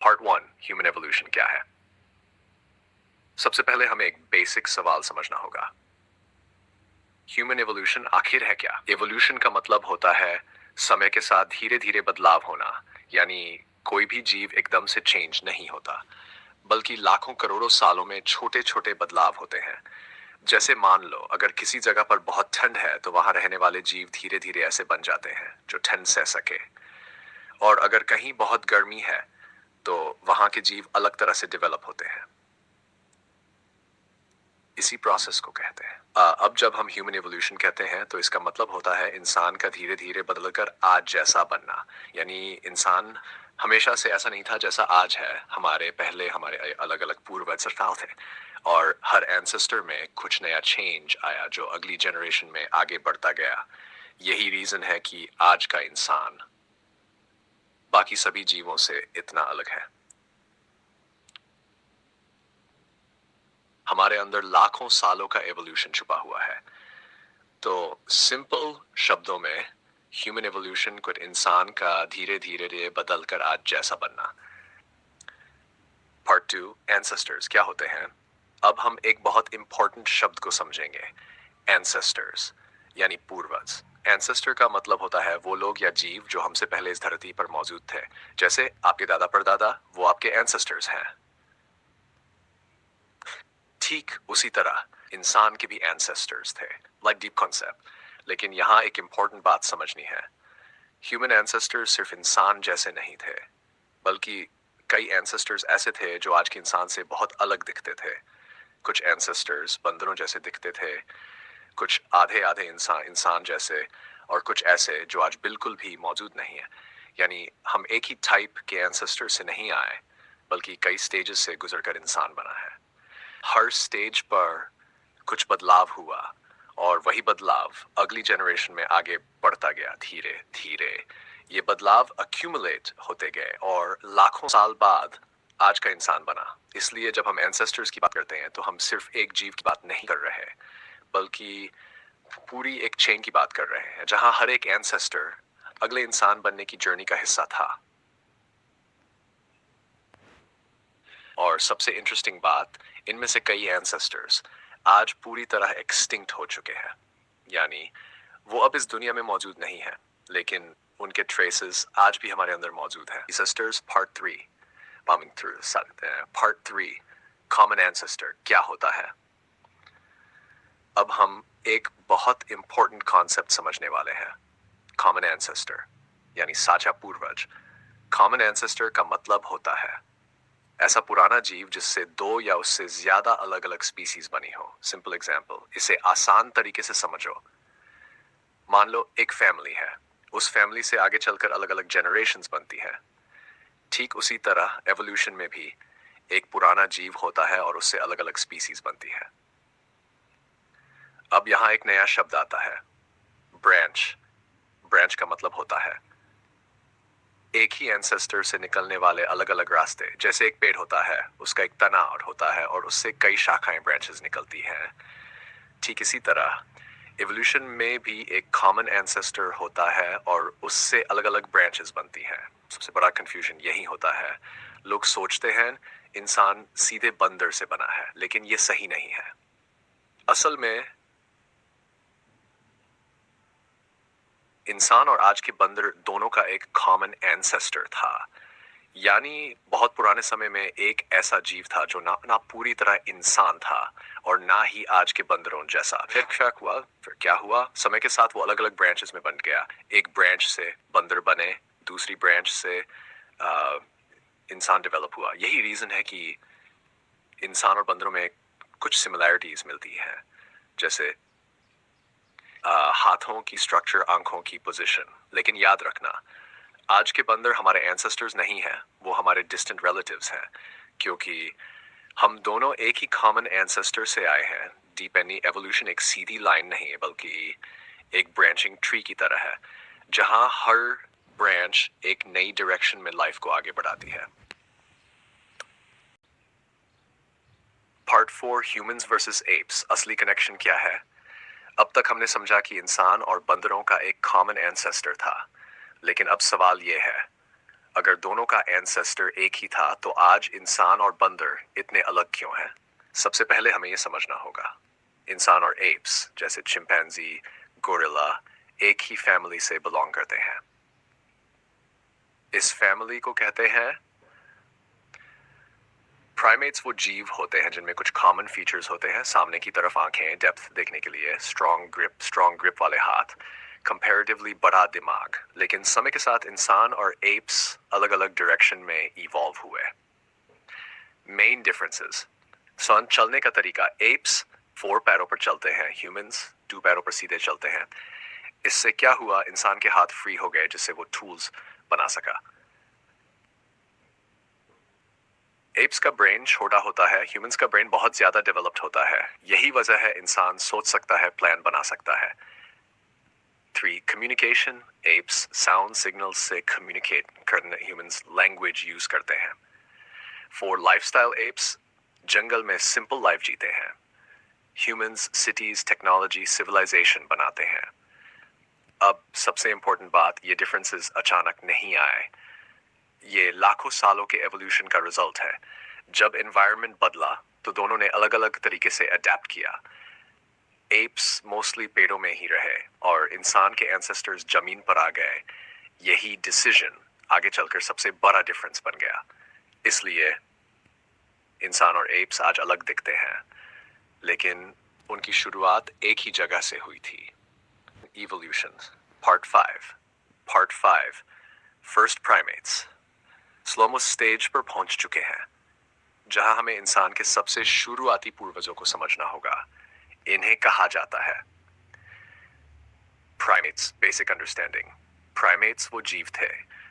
Part one, human evolution क्या है। सबसे पहले हमें एक बेसिक सवाल समझना होगा। ह्यूमन एवोल्यूशन आखिर है क्या? एवोल्यूशन का मतलब होता है समय के साथ धीरे धीरे बदलाव होना। यानी कोई भी जीव एकदम से चेंज नहीं होता, बल्कि लाखों करोड़ों सालों में छोटे छोटे बदलाव होते हैं। जैसे मान लो अगर किसी जगह पर बहुत ठंड है तो वहां रहने वाले जीव धीरे धीरे ऐसे बन जाते हैं जो ठंड सह सके। और अगर कहीं बहुत गर्मी है तो वहां के जीव अलग तरह से डेवलप होते हैं। इसी प्रोसेस को कहते हैं। अब जब हम ह्यूमन एवोल्यूशन कहते हैं तो इसका मतलब होता है इंसान का धीरे धीरे बदलकर आज जैसा बनना। यानी इंसान हमेशा से ऐसा नहीं था जैसा आज है। हमारे अलग अलग पूर्वज थे और हर एंसेस्टर में कुछ नया चेंज आया जो अगली जनरेशन में आगे बढ़ता गया। यही रीजन है कि आज का इंसान बाकी सभी जीवों से इतना अलग है। हमारे अंदर लाखों सालों का एवोल्यूशन छुपा हुआ है। तो सिंपल शब्दों में ह्यूमन एवोल्यूशन कुछ इंसान का धीरे धीरे बदल कर आज जैसा बनना। पार्ट टू, एंसेस्टर्स क्या होते हैं। अब हम एक बहुत इंपॉर्टेंट शब्द को समझेंगे, एंसेस्टर्स यानी पूर्वज। एंसेस्टर का मतलब होता है वो लोग या जीव जो हमसे पहले इस धरती पर मौजूद थे। जैसे आपके दादा परदादा, वो आपके एंसेस्टर्स हैं। ठीक उसी तरह इंसान के भी एंसेस्टर्स थे, लाइक डीप कॉन्सेप्ट। लेकिन यहाँ एक इंपॉर्टेंट बात समझनी है। ह्यूमन एंसेस्टर्स सिर्फ इंसान जैसे नहीं थे, बल्कि कई एंसेस्टर्स ऐसे थे जो आज के इंसान से बहुत अलग दिखते थे। कुछ एंसेस्टर्स बंदरों जैसे दिखते थे, कुछ आधे आधे इंसान इंसान जैसे, और कुछ ऐसे जो आज बिल्कुल भी मौजूद नहीं है। यानी हम एक ही टाइप के एंसेस्टर से नहीं आए, बल्कि कई स्टेजेस से गुजरकर इंसान बना है। हर स्टेज पर कुछ बदलाव हुआ और वही बदलाव अगली जनरेशन में आगे बढ़ता गया धीरे धीरे। ये बदलाव अक्यूमुलेट होते गए और लाखों साल बाद आज का इंसान बना। इसलिए जब हम एंसेस्टर्स की बात करते हैं तो हम सिर्फ एक जीव की बात नहीं कर रहे, बल्कि पूरी एक चेन की बात कर रहे हैं जहां हर एक एंसेस्टर अगले इंसान बनने की जर्नी का हिस्सा था। और सबसे इंटरेस्टिंग बात, इनमें से कई एंसेस्टर्स आज पूरी तरह एक्सटिंक्ट हो चुके हैं। यानी वो अब इस दुनिया में मौजूद नहीं है, लेकिन उनके ट्रेसेस आज भी हमारे अंदर मौजूद हैं। Ancestors part three, part three, common ancestor क्या होता है। अब हम एक बहुत इंपॉर्टेंट कॉन्सेप्ट समझने वाले हैं, कॉमन एंसेस्टर यानी साझा पूर्वज। कॉमन एंसेस्टर का मतलब होता है ऐसा पुराना जीव जिससे दो या उससे ज्यादा अलग अलग स्पीसीज बनी हो। सिंपल एग्जांपल, इसे आसान तरीके से समझो। मान लो एक फैमिली है, उस फैमिली से आगे चलकर अलग अलग जनरेशंस बनती है। ठीक उसी तरह एवोल्यूशन में भी एक पुराना जीव होता है और उससे अलग अलग स्पीसीज बनती है। अब यहाँ एक नया शब्द आता है, ब्रांच। ब्रांच का मतलब होता है एक ही एंसेस्टर से निकलने वाले अलग अलग रास्ते। जैसे एक पेड़ होता है, उसका एक तना और होता है और उससे कई शाखाएं, ब्रांचेस निकलती हैं। ठीक इसी तरह एवोल्यूशन में भी एक कॉमन एंसेस्टर होता है और उससे अलग अलग ब्रांचेस बनती हैं। सबसे बड़ा कंफ्यूजन यही होता है। लोग सोचते हैं इंसान सीधे बंदर से बना है, लेकिन ये सही नहीं है। असल में इंसान और आज के बंदर दोनों का एक कॉमन एंसेस्टर था। यानी बहुत पुराने समय में एक ऐसा जीव था जो ना पूरी तरह इंसान था और ना ही आज के बंदरों जैसा। फिर क्या हुआ, समय के साथ वो अलग अलग ब्रांचेस में बन गया। एक ब्रांच से बंदर बने, दूसरी ब्रांच से इंसान डेवलप हुआ। यही रीजन है कि इंसान और बंदरों में कुछ सिमिलैरिटीज मिलती हैं, जैसे हाथों की स्ट्रक्चर, आंखों की पोजीशन। लेकिन याद रखना, आज के बंदर हमारे एंसेस्टर्स नहीं हैं, वो हमारे डिस्टेंट रिलेटिव्स हैं, क्योंकि हम दोनों एक ही कॉमन एंसेस्टर से आए हैं। डीप एवोल्यूशन एक सीधी लाइन नहीं है, बल्कि एक ब्रांचिंग ट्री की तरह है, जहां हर ब्रांच एक नई डायरेक्शन में लाइफ को आगे बढ़ाती है। Part four, humans versus apps, असली कनेक्शन क्या है। अब तक हमने समझा कि इंसान और बंदरों का एक कॉमन एंसेस्टर था, लेकिन अब सवाल यह है, अगर दोनों का एंसेस्टर एक ही था तो आज इंसान और बंदर इतने अलग क्यों हैं? सबसे पहले हमें यह समझना होगा, इंसान और एप्स जैसे चिंपैंजी, गोरिल्ला एक ही फैमिली से बिलोंग करते हैं। इस फैमिली को कहते हैं प्राइमेट्स। वो जीव होते हैं जिनमें कुछ कॉमन फीचर्स होते हैं, सामने की तरफ आंखें, डेप्थ देखने के लिए, स्ट्रॉन्ग ग्रिप वाले हाथ, कंपैरेटिवली बड़ा दिमाग। लेकिन समय के साथ इंसान और एप्स अलग अलग डायरेक्शन में इवॉल्व हुए। मेन डिफरेंसेस, चलने का तरीका, एप्स 4 पैरों पर चलते हैं, ह्यूमंस 2 पैरों पर सीधे चलते हैं। इससे क्या हुआ, इंसान के हाथ फ्री हो गए जिससे वो टूल्स बना सका। एप्स का ब्रेन छोटा होता है, ह्यूमंस का ब्रेन बहुत ज्यादा डेवलप्ड होता है। यही वजह है इंसान सोच सकता है, प्लान बना सकता है। 3 कम्युनिकेशन, एप्स साउंड सिग्नल्स से कम्युनिकेट करने, ह्यूमंस लैंग्वेज यूज करते हैं। 4 लाइफस्टाइल, एप्स जंगल में सिंपल लाइफ जीते हैं, ह्यूमंस सिटीज, टेक्नोलॉजी, सिविलाइजेशन बनाते हैं। अब सबसे इंपॉर्टेंट बात, ये डिफरेंसेस अचानक नहीं आए, ये लाखों सालों के एवोल्यूशन का रिजल्ट है। जब एनवायरनमेंट बदला तो दोनों ने अलग अलग तरीके से अडेप्ट किया। एप्स मोस्टली पेड़ों में ही रहे और इंसान के एंसेस्टर्स जमीन पर आ गए। यही डिसीजन आगे चलकर सबसे बड़ा डिफरेंस बन गया। इसलिए इंसान और एप्स आज अलग दिखते हैं, लेकिन उनकी शुरुआत एक ही जगह से हुई थी। Evolution part 5 first primates. Slowmo stage पर पहुंच चुके हैं, जहां हमें इंसान के सबसे शुरुआती पूर्वजों को समझना होगा। इन्हें कहा जाता है प्राइमेट्स। बेसिक अंडरस्टैंडिंग, प्राइमेट्स वो जीव थे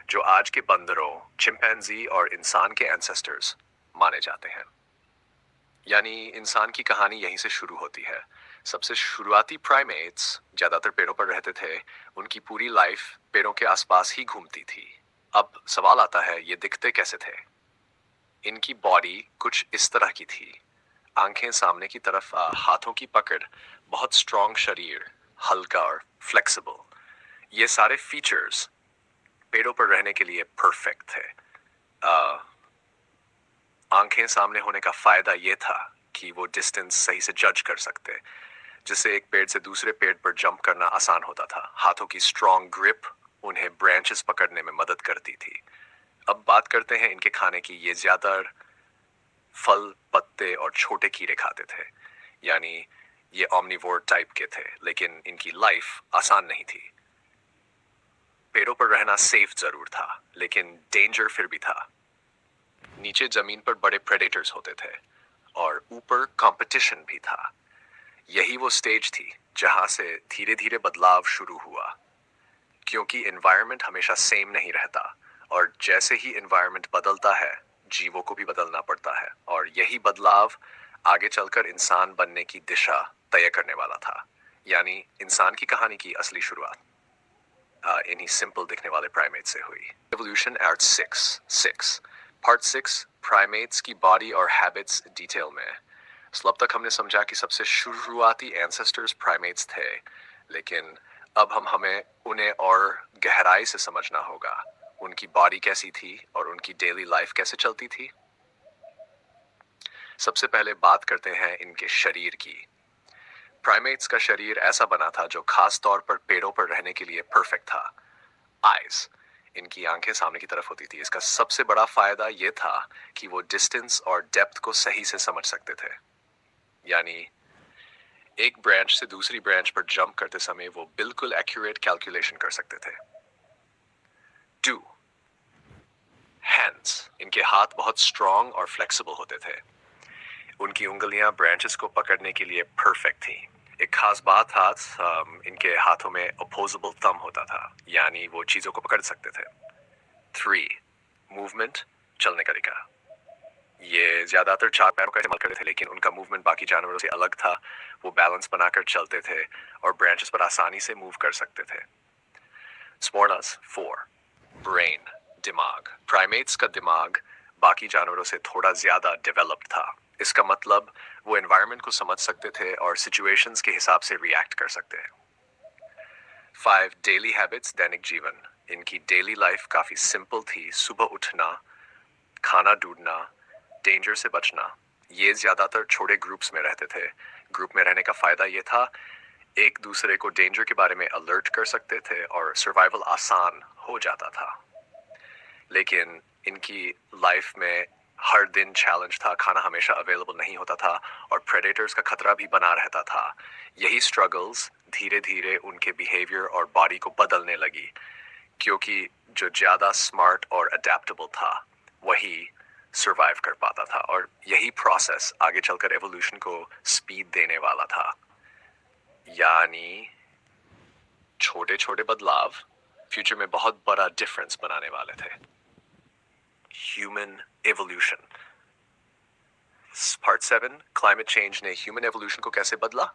जो आज के बंदरों, चिंपैंजी और इंसान के एंसेस्टर्स माने जाते हैं। यानी इंसान की कहानी यहीं से शुरू होती है। सबसे शुरुआती प्राइमेट्स ज्यादातर पेड़ों पर रहते थे, उनकी पूरी लाइफ पेड़ों के आसपास ही घूमती थी। अब सवाल आता है, ये दिखते कैसे थे? इनकी बॉडी कुछ इस तरह की थी, आंखें सामने की तरफ, हाथों की पकड़, बहुत स्ट्रॉन्ग शरीर, हल्का और फ्लेक्सिबल। ये सारे फीचर्स पेड़ों पर रहने के लिए परफेक्ट थे। आंखें सामने होने का फायदा ये था कि वो डिस्टेंस सही से जज कर सकते, जिससे एक पेड़ से दूसरे पेड़ पर जंप करना आसान होता था। हाथों की स्ट्रॉन्ग ग्रिप उन्हें ब्रांचेस पकड़ने में मदद करती थी। अब बात करते हैं इनके खाने की। ये ज्यादातर फल, पत्ते और छोटे कीड़े खाते थे, यानी ये ओमनिवोर टाइप के थे। लेकिन इनकी लाइफ आसान नहीं थी। पेड़ों पर रहना सेफ जरूर था, लेकिन डेंजर फिर भी था। नीचे जमीन पर बड़े प्रेडेटर्स होते थे और ऊपर कंपटीशन भी था। यही वो स्टेज थी जहां से धीरे धीरे बदलाव शुरू हुआ, क्योंकि एनवायरनमेंट हमेशा सेम नहीं रहता और जैसे ही एनवायरनमेंट बदलता है, जीवों को भी बदलना पड़ता है। और यही बदलाव आगे चलकर इंसान बनने की दिशा तय करने वाला था। यानी इंसान की कहानी की असली शुरुआत इन्हीं सिंपल दिखने वाले प्राइमेट से हुई। एवोल्यूशन पार्ट 6 प्राइमेट्स की बॉडी और हैबिट्स डिटेल में। अब तक हमने समझा कि सबसे शुरुआती एंसेस्टर्स प्राइमेट्स थे, लेकिन अब हमें उन्हें और गहराई से समझना होगा। उनकी बॉडी कैसी थी और उनकी डेली लाइफ कैसे चलती थी। सबसे पहले बात करते हैं इनके शरीर की। प्राइमेट्स का शरीर ऐसा बना था जो खास तौर पर पेड़ों पर रहने के लिए परफेक्ट था। आइज, इनकी आंखें सामने की तरफ होती थी। इसका सबसे बड़ा फायदा यह था कि वो डिस्टेंस और डेप्थ को सही से समझ सकते थे। यानी एक ब्रांच से दूसरी ब्रांच पर जंप करते समय वो बिल्कुल एक्यूरेट कैलकुलेशन कर सकते थे। 2 हैंड्स, इनके हाथ बहुत स्ट्रॉन्ग और फ्लेक्सिबल होते थे। उनकी उंगलियां ब्रांचेस को पकड़ने के लिए परफेक्ट थी। एक खास बात था, इनके हाथों में अपोजेबल थंब होता था, यानी वो चीजों को पकड़ सकते थे। 3 मूवमेंट, चलने का तरीका। ये ज्यादातर 4 पैरों का इस्तेमाल करते थे, लेकिन उनका मूवमेंट बाकी जानवरों से अलग था। वो बैलेंस बनाकर चलते थे और ब्रांचेस पर आसानी से मूव कर सकते थे। स्मॉर्टनेस 4 ब्रेन, दिमाग। प्राइमेट्स का दिमाग बाकी जानवरों से थोड़ा ज्यादा डेवलप्ड था। इसका मतलब वो एनवायरनमेंट को समझ सकते थे और सिचुएशंस के हिसाब से रिएक्ट कर सकते हैं। 5 डेली हैबिट्स, दैनिक जीवन। इनकी डेली लाइफ काफ़ी सिंपल थी। सुबह उठना, खाना ढूंढना, डेंजर से बचना। ये ज़्यादातर छोटे ग्रुप्स में रहते थे। ग्रुप में रहने का फ़ायदा ये था, एक दूसरे को डेंजर के बारे में अलर्ट कर सकते थे और सर्वाइवल आसान हो जाता था। लेकिन इनकी लाइफ में हर दिन चैलेंज था, खाना हमेशा अवेलेबल नहीं होता था और प्रेडेटर्स का खतरा भी बना रहता था। यही स्ट्रगल्स धीरे धीरे उनके बिहेवियर और बॉडी को बदलने लगी, क्योंकि जो ज़्यादा स्मार्ट और अडेप्टेबल था वही सरवाइव कर पाता था। और यही प्रोसेस आगे चलकर एवोल्यूशन को स्पीड देने वाला था। यानी छोटे छोटे बदलाव फ्यूचर में बहुत बड़ा डिफरेंस बनाने वाले थे। Human evolution part 7, climate change ने ह्यूमन एवोल्यूशन को कैसे बदला।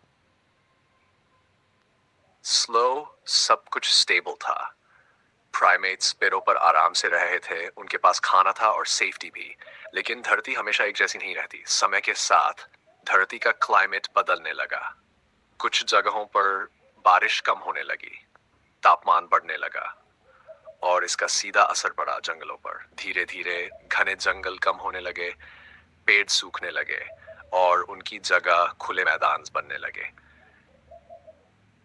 स्लो, सब कुछ स्टेबल था। प्राइमेट्स पेड़ों पर आराम से रहे थे, उनके पास खाना था और सेफ्टी भी। लेकिन धरती हमेशा एक जैसी नहीं रहती। समय के साथ धरती का क्लाइमेट बदलने लगा। कुछ जगहों पर बारिश कम होने लगी, तापमान बढ़ने लगा और इसका सीधा असर पड़ा जंगलों पर। धीरे धीरे घने जंगल कम होने लगे, पेड़ सूखने लगे और उनकी जगह खुले मैदान बनने लगे।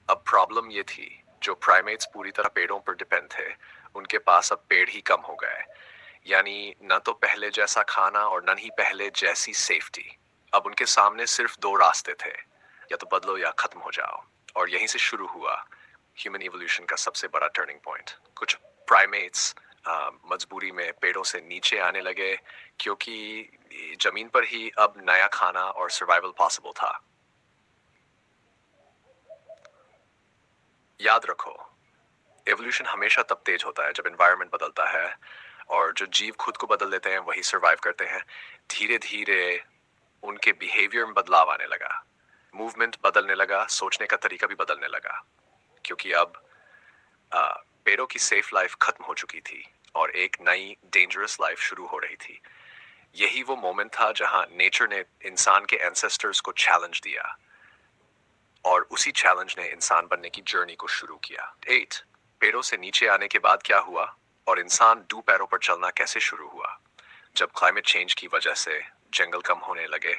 अब प्रॉब्लम ये थी, जो प्राइमेट्स पूरी तरह पेड़ों पर डिपेंड थे, उनके पास अब पेड़ ही कम हो गए। यानी न तो पहले जैसा खाना और न ही पहले जैसी सेफ्टी। अब उनके सामने सिर्फ दो रास्ते थे, या तो बदलो या खत्म हो जाओ। और यहीं से शुरू हुआ ह्यूमन इवोल्यूशन का सबसे बड़ा टर्निंग पॉइंट। कुछ प्राइमेट्स मजबूरी में पेड़ों से नीचे आने लगे, क्योंकि जमीन पर ही अब नया खाना और सर्वाइवल पॉसिबल था। याद रखो, एवोल्यूशन हमेशा तब तेज होता है जब एनवायरनमेंट बदलता है, और जो जीव खुद को बदल लेते हैं वही सरवाइव करते हैं। धीरे धीरे उनके बिहेवियर में बदलाव आने लगा, मूवमेंट बदलने लगा, सोचने का तरीका भी बदलने लगा, क्योंकि अब पेड़ों की सेफ लाइफ खत्म हो चुकी थी और एक नई डेंजरस लाइफ शुरू हो रही थी। यही वो मोमेंट था जहां नेचर ने इंसान के एंसेस्टर्स को चैलेंज दिया और उसी चैलेंज ने इंसान बनने की जर्नी को शुरू किया। 8, पेड़ों से नीचे आने के बाद क्या हुआ और इंसान दो पैरों पर चलना कैसे शुरू हुआ। जब क्लाइमेट चेंज की वजह से जंगल कम होने लगे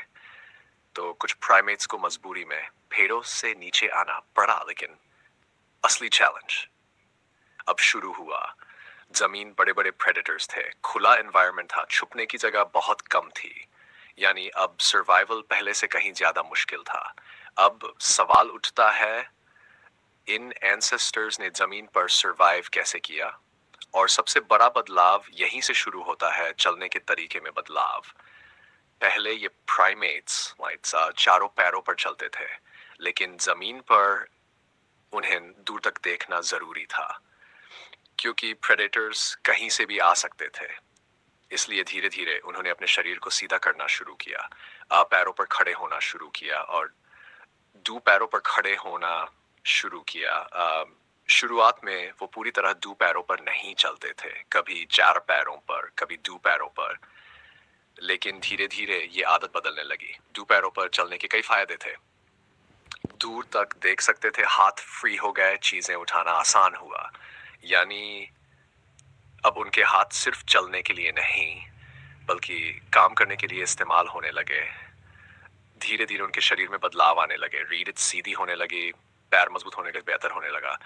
तो कुछ प्राइमेट्स को मजबूरी में पेड़ों से नीचे आना पड़ा। लेकिन असली चैलेंज अब शुरू हुआ। जमीन बड़े बड़े प्रेडेटर्स थे, खुला एनवायरनमेंट था, छुपने की जगह बहुत कम थी। यानी अब सर्वाइवल पहले से कहीं ज्यादा मुश्किल था। अब सवाल उठता है, इन एंसेस्टर्स ने जमीन पर सरवाइव कैसे किया। और सबसे बड़ा बदलाव यहीं से शुरू होता है, चलने के तरीके में बदलाव। पहले ये प्राइमेट्स चारों पैरों पर चलते थे, लेकिन जमीन पर उन्हें दूर तक देखना जरूरी था, क्योंकि प्रेडेटर्स कहीं से भी आ सकते थे। इसलिए धीरे धीरे उन्होंने अपने शरीर को सीधा करना शुरू किया, पैरों पर खड़े होना शुरू किया और दो पैरों पर खड़े होना शुरू किया। शुरुआत में वो पूरी तरह दो पैरों पर नहीं चलते थे, कभी चार पैरों पर, कभी दो पैरों पर। लेकिन धीरे धीरे ये आदत बदलने लगी। दो पैरों पर चलने के कई फायदे थे। दूर तक देख सकते थे, हाथ फ्री हो गए, चीजें उठाना आसान हुआ। यानी अब उनके हाथ सिर्फ चलने के लिए नहीं बल्कि काम करने के लिए इस्तेमाल होने लगे। धीरे धीरे उनके शरीर में बदलाव आने लगे, रीढ़ सीधी होने लगी, पैर मजबूत होने लगे, बेहतर होने लगा।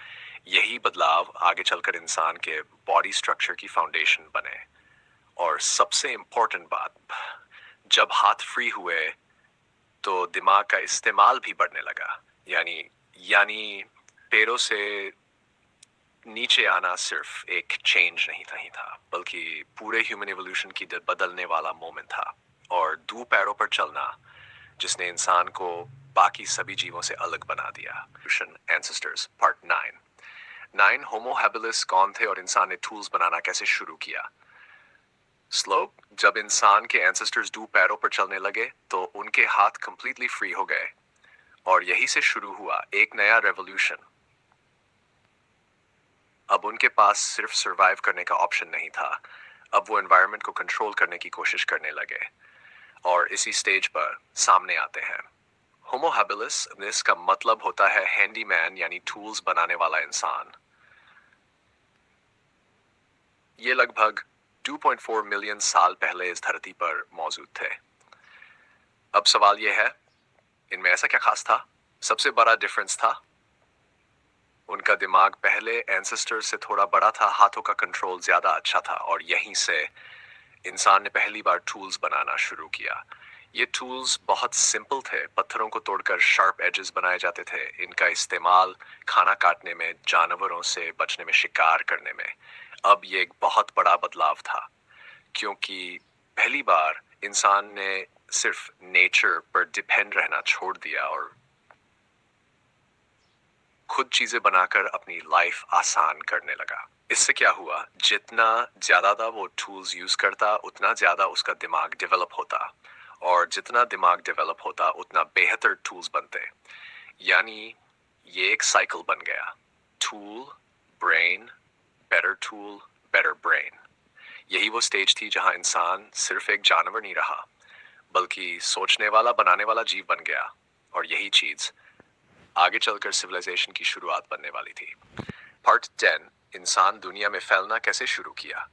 यही बदलाव आगे चलकर इंसान के बॉडी स्ट्रक्चर की फाउंडेशन बने। और सबसे इंपॉर्टेंट बात, जब हाथ फ्री हुए तो दिमाग का इस्तेमाल भी बढ़ने लगा। यानी पैरों से नीचे आना सिर्फ एक चेंज नहीं था, बल्कि पूरे ह्यूमन एवोल्यूशन की बदलने वाला मोमेंट था। और दो पैरों पर चलना जिसने इंसान को बाकी सभी जीवों से अलग बना दिया। एंसेस्टर्स पार्ट 9, होमो हैबिलिस कौन थे और इंसान ने टूल्स बनाना कैसे शुरू किया। स्लो, जब इंसान के एंसेस्टर्स दो पैरों पर चलने लगे तो उनके हाथ कंप्लीटली फ्री हो गए और यही से शुरू हुआ एक नया रेवोल्यूशन। अब उनके पास सिर्फ सरवाइव करने का ऑप्शन नहीं था, अब वो एनवायरनमेंट को कंट्रोल करने की कोशिश करने लगे। और इसी स्टेज पर सामने आते हैं होमो हैबिलिस। इसका मतलब होता है हैंडीमैन, यानी टूल्स बनाने वाला इंसान। ये लगभग 2.4 मिलियन साल पहले इस धरती पर मौजूद थे। अब सवाल यह है, इनमें ऐसा क्या खास था? सबसे बड़ा डिफरेंस था उनका दिमाग। पहले एंसेस्टर से थोड़ा बड़ा था, हाथों का कंट्रोल ज्यादा अच्छा था, और यहीं से इंसान ने पहली बार टूल्स बनाना शुरू किया। ये टूल्स बहुत सिंपल थे, पत्थरों को तोड़कर शार्प एजेस बनाए जाते थे। इनका इस्तेमाल खाना काटने में, जानवरों से बचने में, शिकार करने में। अब ये एक बहुत बड़ा बदलाव था, क्योंकि पहली बार इंसान ने सिर्फ नेचर पर डिपेंड रहना छोड़ दिया और खुद चीजें बनाकर अपनी लाइफ आसान करने लगा। इससे क्या हुआ, जितना ज्यादा वो टूल्स यूज करता उतना ज्यादा उसका दिमाग डेवलप होता, और जितना दिमाग डेवलप होता उतना बेहतर टूल्स बनते। यानी ये एक साइकिल बन गया, tool, brain, better tool, better brain. यही वो स्टेज थी जहां इंसान सिर्फ एक जानवर नहीं रहा, बल्कि सोचने वाला, बनाने वाला जीव बन गया। और यही चीज आगे चलकर सिविलाइजेशन की शुरुआत बनने वाली थी। पार्ट 10, इंसान दुनिया में फैलना कैसे शुरू किया।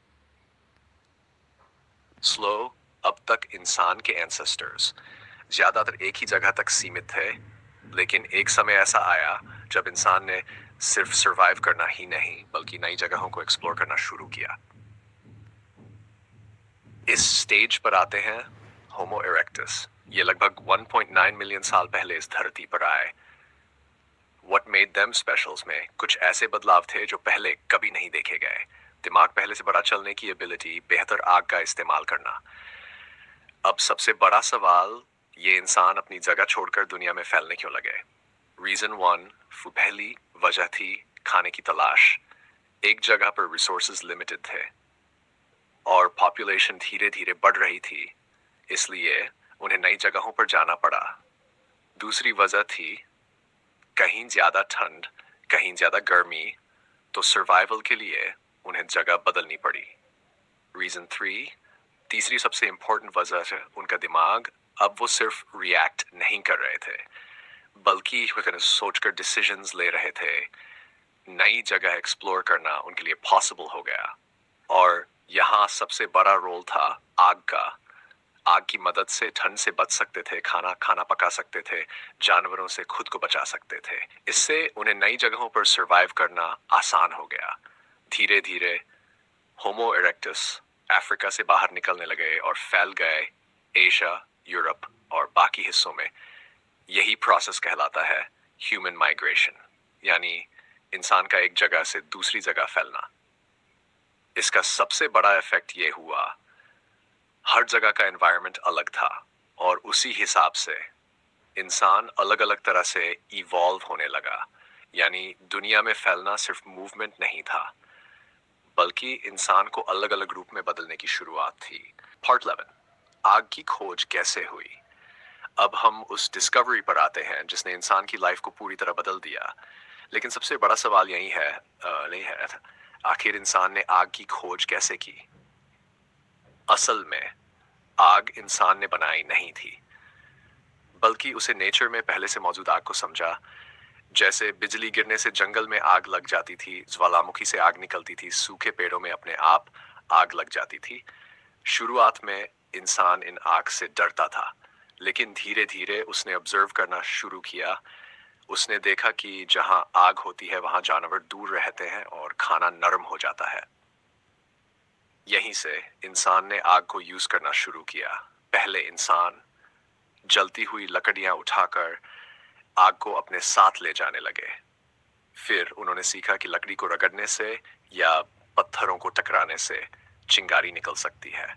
स्लो। अब तक इंसान के एंसेस्टर्स ज्यादातर एक ही जगह तक सीमित थे, लेकिन एक समय ऐसा आया जब इंसान ने सिर्फ सरवाइव करना ही नहीं, बल्कि नई जगहों को एक्सप्लोर करना शुरू किया। इस स्टेज पर आते हैं होमो इरेक्टस। ये लगभग 1.9 मिलियन साल पहले इस धरती पर आए। What made them specials में कुछ ऐसे बदलाव थे जो पहले कभी नहीं देखे गए। दिमाग पहले से बड़ा, चलने की एबिलिटी, बेहतर आग का इस्तेमाल करना। अब सबसे बड़ा सवाल, ये इंसान अपनी जगह छोड़कर दुनिया में फैलने क्यों लगे। रीजन 1, पहली वजह थी खाने की तलाश। एक जगह पर रिसोर्सेज लिमिटेड थे और पॉपुलेशन धीरे धीरे बढ़ रही थी, इसलिए उन्हें नई जगहों पर जाना पड़ा। दूसरी वजह थी कहीं ज्यादा ठंड, कहीं ज्यादा गर्मी, तो सर्वाइवल के लिए उन्हें जगह बदलनी पड़ी। रीजन 3, तीसरी सबसे इंपॉर्टेंट वजह है उनका दिमाग। अब वो सिर्फ रिएक्ट नहीं कर रहे थे, बल्कि वो सोचकर डिसीजंस ले रहे थे। नई जगह एक्सप्लोर करना उनके लिए पॉसिबल हो गया। और यहाँ सबसे बड़ा रोल था आग का। आग की मदद से ठंड से बच सकते थे, खाना पका सकते थे, जानवरों से खुद को बचा सकते थे। इससे उन्हें नई जगहों पर सरवाइव करना आसान हो गया। धीरे धीरे होमो इरेक्टस अफ्रीका से बाहर निकलने लगे और फैल गए एशिया, यूरोप और बाकी हिस्सों में। यही प्रोसेस कहलाता है ह्यूमन माइग्रेशन, यानी इंसान का एक जगह से दूसरी जगह फैलना। इसका सबसे बड़ा इफेक्ट ये हुआ, हर जगह का एनवायरनमेंट अलग था, और उसी हिसाब से इंसान अलग अलग तरह से इवॉल्व होने लगा। यानी दुनिया में फैलना सिर्फ मूवमेंट नहीं था, बल्कि इंसान को अलग अलग रूप में बदलने की शुरुआत थी। पार्ट 11, आग की खोज कैसे हुई। अब हम उस डिस्कवरी पर आते हैं जिसने इंसान की लाइफ को पूरी तरह बदल दिया। लेकिन सबसे बड़ा सवाल यही है, नहीं है, आखिर इंसान ने आग की खोज कैसे की। असल में आग इंसान ने बनाई नहीं थी, बल्कि उसे नेचर में पहले से मौजूद आग को समझा। जैसे बिजली गिरने से जंगल में आग लग जाती थी, ज्वालामुखी से आग निकलती थी, सूखे पेड़ों में अपने आप आग लग जाती थी। शुरुआत में इंसान इन आग से डरता था, लेकिन धीरे धीरे उसने ऑब्जर्व करना शुरू किया। उसने देखा कि जहां आग होती है वहां जानवर दूर रहते हैं और खाना नरम हो जाता है। यहीं से इंसान ने आग को यूज करना शुरू किया। पहले इंसान जलती हुई लकड़ियां उठाकर आग को अपने साथ ले जाने लगे। फिर उन्होंने सीखा कि लकड़ी को रगड़ने से या पत्थरों को टकराने से चिंगारी निकल सकती है,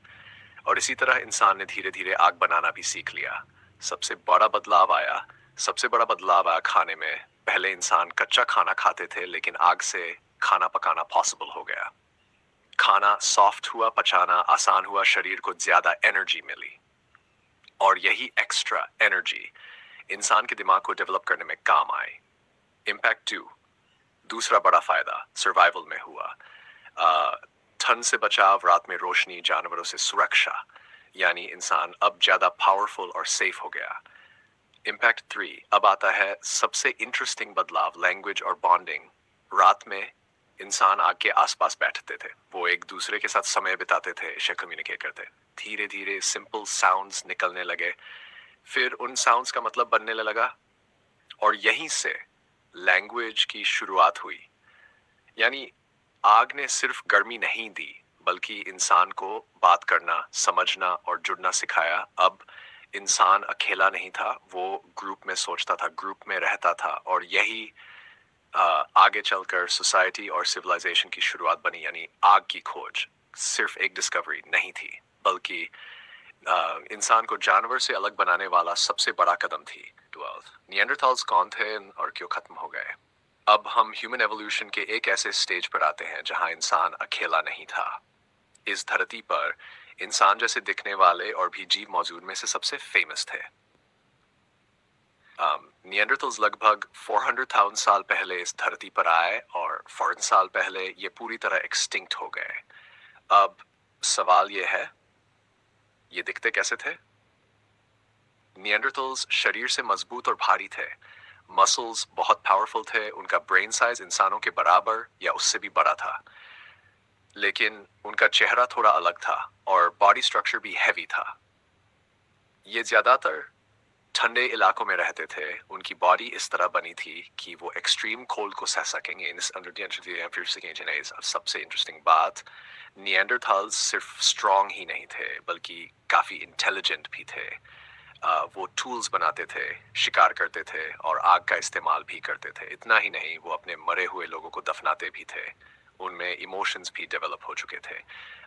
और इसी तरह इंसान ने धीरे धीरे आग बनाना भी सीख लिया। सबसे बड़ा बदलाव आया खाने में। पहले इंसान कच्चा खाना खाते थे, लेकिन आग से खाना पकाना पॉसिबल हो गया। खाना सॉफ्ट हुआ, पचाना आसान हुआ, शरीर को ज्यादा एनर्जी मिली, और यही एक्स्ट्रा एनर्जी इंसान के दिमाग को डेवलप करने में काम आई। इम्पैक्ट 2, दूसरा बड़ा फायदा सर्वाइवल में हुआ। ठंड से बचाव, रात में रोशनी, जानवरों से सुरक्षा, यानी इंसान अब ज्यादा पावरफुल और सेफ हो गया। इम्पैक्ट 3, अब आता है सबसे इंटरेस्टिंग बदलाव, लैंग्वेज और बॉन्डिंग। रात में इंसान आग के आसपास बैठते थे, वो एक दूसरे के साथ समय बिताते थे, इससे कम्युनिकेट करते। धीरे धीरे सिंपल साउंड्स निकलने लगे, फिर उन साउंड्स का मतलब बनने लगा, और यहीं से लैंग्वेज की शुरुआत हुई। यानी आग ने सिर्फ गर्मी नहीं दी, बल्कि इंसान को बात करना, समझना और जुड़ना सिखाया। अब इंसान अकेला नहीं था, वो ग्रुप में सोचता था, ग्रुप में रहता था, और यही आगे चलकर सोसाइटी और सिविलाइजेशन की शुरुआत बनी। यानी आग की खोज सिर्फ एक डिस्कवरी नहीं थी, बल्कि इंसान को जानवर से अलग बनाने वाला सबसे बड़ा कदम थी। 12 निएंडरथाल्स कौन थे और क्यों खत्म हो गए? अब हम ह्यूमन एवोल्यूशन के एक ऐसे स्टेज पर आते हैं जहां इंसान अकेला नहीं था। इस धरती पर इंसान जैसे दिखने वाले और भी जीव मौजूद में से सबसे फेमस थे। निएंडरथल्स लगभग 400,000 साल पहले इस धरती पर आए और 400 साल पहले ये पूरी तरह एक्सटिंक्ट हो गए। अब सवाल ये है, ये दिखते कैसे थे? निएंडरथल्स शरीर से मजबूत और भारी थे, मसल्स बहुत पावरफुल थे, उनका ब्रेन साइज इंसानों के बराबर या उससे भी बड़ा था, लेकिन उनका चेहरा थोड़ा अलग था और बॉडी स्ट्रक्चर भी हैवी था। ये ज्यादातर ठंडे इलाकों में रहते थे, उनकी बॉडी इस तरह बनी थी कि वो एक्सट्रीम कोल्ड को सह सकेंगे। अब सबसे इंटरेस्टिंग बात, निएंडरथाल्स सिर्फ स्ट्रॉन्ग ही नहीं थे, बल्कि काफी इंटेलिजेंट भी थे। वो टूल्स बनाते थे, शिकार करते थे और आग का इस्तेमाल भी करते थे। इतना ही नहीं, वो अपने मरे हुए लोगों को दफनाते भी थे। उनमें इमोशंस भी डेवलप हो चुके थे।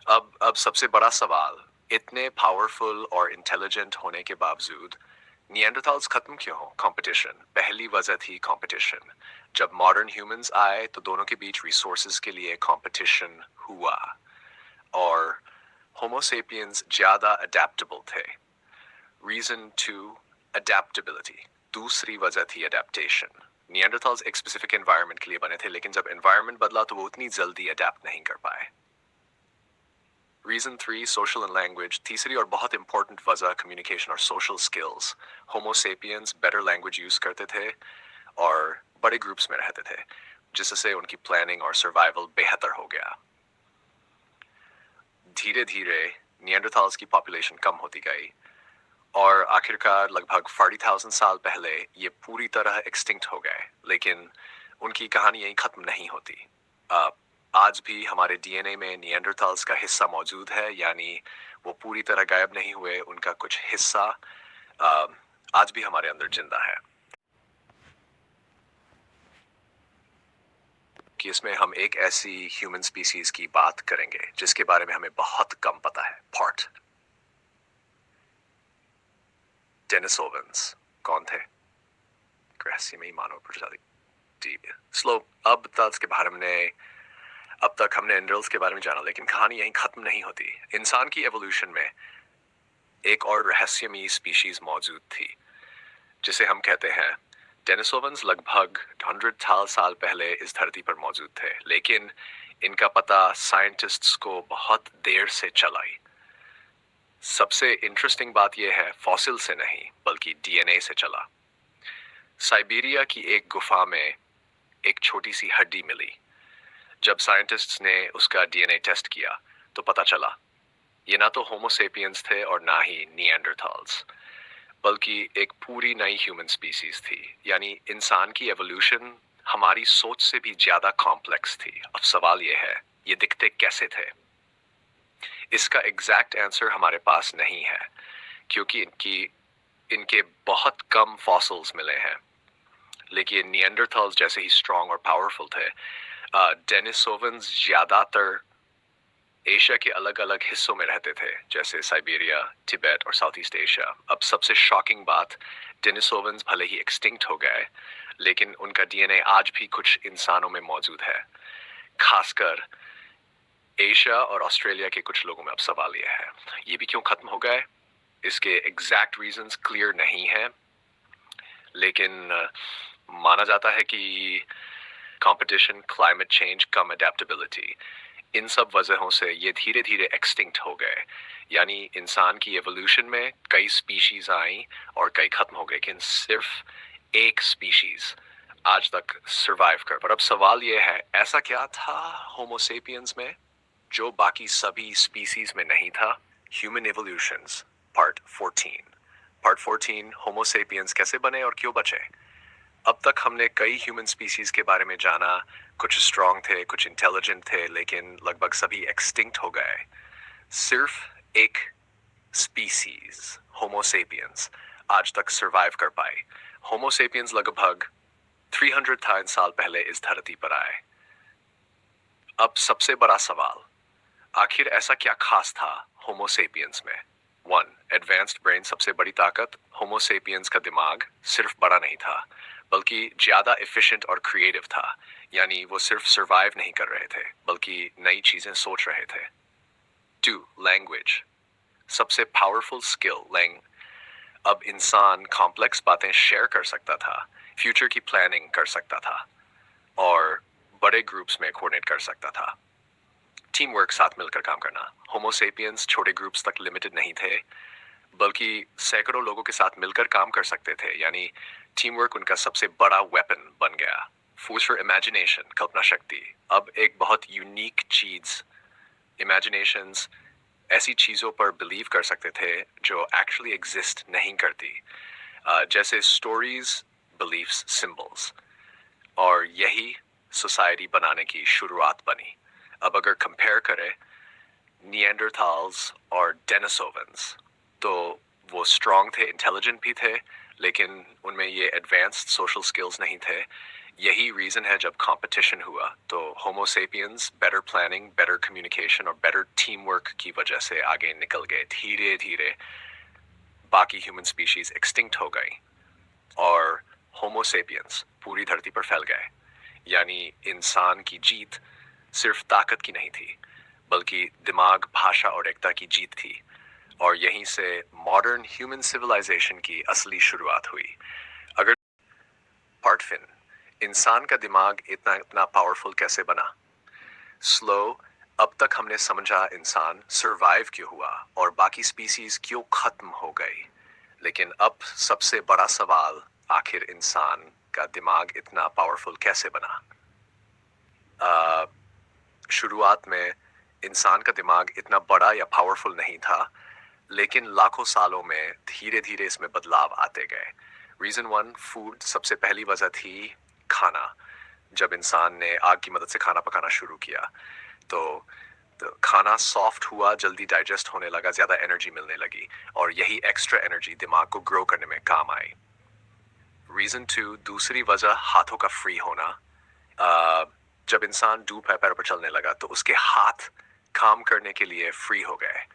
अब सबसे बड़ा सवाल, इतने पावरफुल और इंटेलिजेंट होने के बावजूद निएंडरथाल्स खत्म क्यों हो? कंपटीशन पहली वजह थी, कंपटीशन। जब मॉडर्न ह्यूमंस आए तो दोनों के बीच रिसोर्सेज के लिए कंपटीशन हुआ, और होमोसेपियंस ज्यादा अडेप्टेबल थे। Reason 2, adaptability. दूसरी वजह थी अडेप्टेशन। निएंडरथाल्स एक स्पेसिफिक एनवायरनमेंट के लिए बने थे, लेकिन जब एनवायरनमेंट बदला तो वो उतनी जल्दी अडेप्ट नहीं कर पाए। Reason 3, social and language. तीसरी और बहुत इंपॉर्टेंट वजह, कम्युनिकेशन और social skills. Homo sapiens better language use करते थे और बड़े ग्रुप्स में रहते थे, जिससे उनकी प्लानिंग और सर्वाइवल बेहतर हो गया। धीरे धीरे निएंडरथाल्स की पॉपुलेशन कम होती गई और आखिरकार लगभग 40,000 साल पहले ये पूरी तरह एक्सटिंक्ट हो गए। लेकिन उनकी कहानी यहीं खत्म नहीं होती। आज भी हमारे डीएनए में निएंडरथाल्स का हिस्सा मौजूद है, यानी वो पूरी तरह गायब नहीं हुए, उनका कुछ हिस्सा आज भी हमारे अंदर जिंदा है। कि इसमें हम एक ऐसी ह्यूमन स्पीसीज की बात करेंगे जिसके बारे में हमें बहुत कम पता है। पार्ट डेनिसोवंस कौन थे? रहस्यमयी मानव प्रजाति। स्लो अब तक हमने एंड्रल्स के बारे में जाना, लेकिन कहानी यहीं खत्म नहीं होती। इंसान की एवोल्यूशन में एक और रहस्यमयी स्पीशीज मौजूद थी, जिसे हम कहते हैं डेनिसोवंस। लगभग 100 साल पहले इस धरती पर मौजूद थे, लेकिन इनका पता साइंटिस्ट्स को बहुत देर से चला। सबसे इंटरेस्टिंग बात यह है, फॉसिल से नहीं बल्कि डीएनए से चला। साइबेरिया की एक गुफा में एक छोटी सी हड्डी मिली। जब साइंटिस्ट्स ने उसका डीएनए टेस्ट किया तो पता चला ये ना तो होमोसेपियंस थे और ना ही निएंडरथाल्स, बल्कि एक पूरी नई ह्यूमन स्पीसीज थी। यानी इंसान की एवोल्यूशन हमारी सोच से भी ज्यादा कॉम्प्लेक्स थी। अब सवाल यह है, ये दिखते कैसे थे? इसका एग्जैक्ट आंसर हमारे पास नहीं है, क्योंकि इनके बहुत कम फॉसिल्स मिले हैं। लेकिन निएंडरथाल्स जैसे ही स्ट्रॉन्ग और पावरफुल थे। डेनिसोवंस ज्यादातर एशिया के अलग अलग हिस्सों में रहते थे, जैसे साइबेरिया, तिब्बत और साउथ ईस्ट एशिया। अब सबसे शॉकिंग बात, डेनिसोवंस भले ही एक्सटिंक्ट हो गए, लेकिन उनका डीएनए आज भी कुछ इंसानों में मौजूद है। खासकर एशिया और ऑस्ट्रेलिया के कुछ लोगों में। अब सवाल यह है, ये भी क्यों खत्म हो गए? इसके एग्जैक्ट रीजंस क्लियर नहीं है, लेकिन माना जाता है कि कंपटीशन, क्लाइमेट चेंज, कम अडेप्टेबिलिटी, इन सब वजहों से ये धीरे धीरे एक्सटिंक्ट हो गए। यानी इंसान की एवोल्यूशन में कई स्पीशीज आई और कई खत्म हो गए, लेकिन सिर्फ एक स्पीशीज आज तक सरवाइव कर। पर अब सवाल ये है, ऐसा क्या था होमोसेपियंस में जो बाकी सभी स्पीसीज में नहीं था? Human evolutions part 14। Part 14, Homo sapiens कैसे बने और क्यों बचे। अब तक हमने कई ह्यूमन स्पीसीज के बारे में जाना। कुछ स्ट्रांग थे, कुछ इंटेलिजेंट थे, लेकिन लगभग सभी एक्सटिंक्ट हो गए। सिर्फ एक स्पीसीज होमोसेपियंस आज तक सरवाइव कर पाए। होमोसेपियंस लगभग 300,000 साल पहले इस धरती पर आए। अब सबसे बड़ा सवाल, आखिर ऐसा क्या खास था होमोसेपियंस में? 1. एडवांस्ड ब्रेन, सबसे बड़ी ताकत। होमोसेपियंस का दिमाग सिर्फ बड़ा नहीं था, बल्कि ज्यादा एफिशिएंट और क्रिएटिव था। यानी वो सिर्फ सरवाइव नहीं कर रहे थे, बल्कि नई चीजें सोच रहे थे। 2. लैंग्वेज, सबसे पावरफुल स्किल। अब इंसान कॉम्प्लेक्स बातें शेयर कर सकता था, फ्यूचर की प्लानिंग कर सकता था और बड़े ग्रुप्स में कोऑर्डिनेट कर सकता था। टीम वर्क, साथ मिलकर काम करना। होमोसेपियंस छोटे ग्रुप्स तक लिमिटेड नहीं थे, बल्कि सैकड़ों लोगों के साथ मिलकर काम कर सकते थे। यानी टीम वर्क उनका सबसे बड़ा वेपन बन गया। फोर्स फॉर इमेजिनेशन, कल्पना शक्ति। अब एक बहुत यूनिक चीज, इमेजिनेशंस, ऐसी चीजों पर बिलीव कर सकते थे जो एक्चुअली एग्जिस्ट नहीं करती, जैसे स्टोरीज, बिलीफ्स, सिंबल्स। और यही सोसाइटी बनाने की शुरुआत बनी। अब अगर कंपेयर करें निएंडरथाल्स और डेनिसोवंस, तो वो स्ट्रांग थे, इंटेलिजेंट भी थे, लेकिन उनमें ये एडवांस्ड सोशल स्किल्स नहीं थे। यही रीजन है जब कंपटीशन हुआ तो Homo sapiens better planning, better communication और बेटर टीम वर्क की वजह से आगे निकल गए। धीरे धीरे बाकी ह्यूमन स्पीशीज एक्सटिंक्ट हो गई और होमोसेपियंस पूरी धरती पर फैल गए। यानी इंसान की जीत सिर्फ ताकत की नहीं थी, बल्कि दिमाग, भाषा और एकता की जीत थी। और यहीं से मॉडर्न ह्यूमन सिविलाइजेशन की असली शुरुआत हुई। अगर पार्ट फिन, इंसान का दिमाग इतना इतना पावरफुल कैसे बना? स्लो, अब तक हमने समझा इंसान सरवाइव क्यों हुआ और बाकी स्पीसीज क्यों खत्म हो गई। लेकिन अब सबसे बड़ा सवाल, आखिर इंसान का दिमाग इतना पावरफुल कैसे बना? शुरुआत में इंसान का दिमाग इतना बड़ा या पावरफुल नहीं था, लेकिन लाखों सालों में धीरे धीरे इसमें बदलाव आते गए। Reason 1, food. सबसे पहली वजह थी खाना। जब इंसान ने आग की मदद से खाना पकाना शुरू किया तो खाना सॉफ्ट हुआ, जल्दी डाइजेस्ट होने लगा, ज्यादा एनर्जी मिलने लगी और यही एक्स्ट्रा एनर्जी दिमाग को ग्रो करने में काम आई। रीजन 2, दूसरी वजह हाथों का फ्री होना। जब इंसान दो पैर पर चलने लगा तो उसके हाथ काम करने के लिए फ्री हो गए।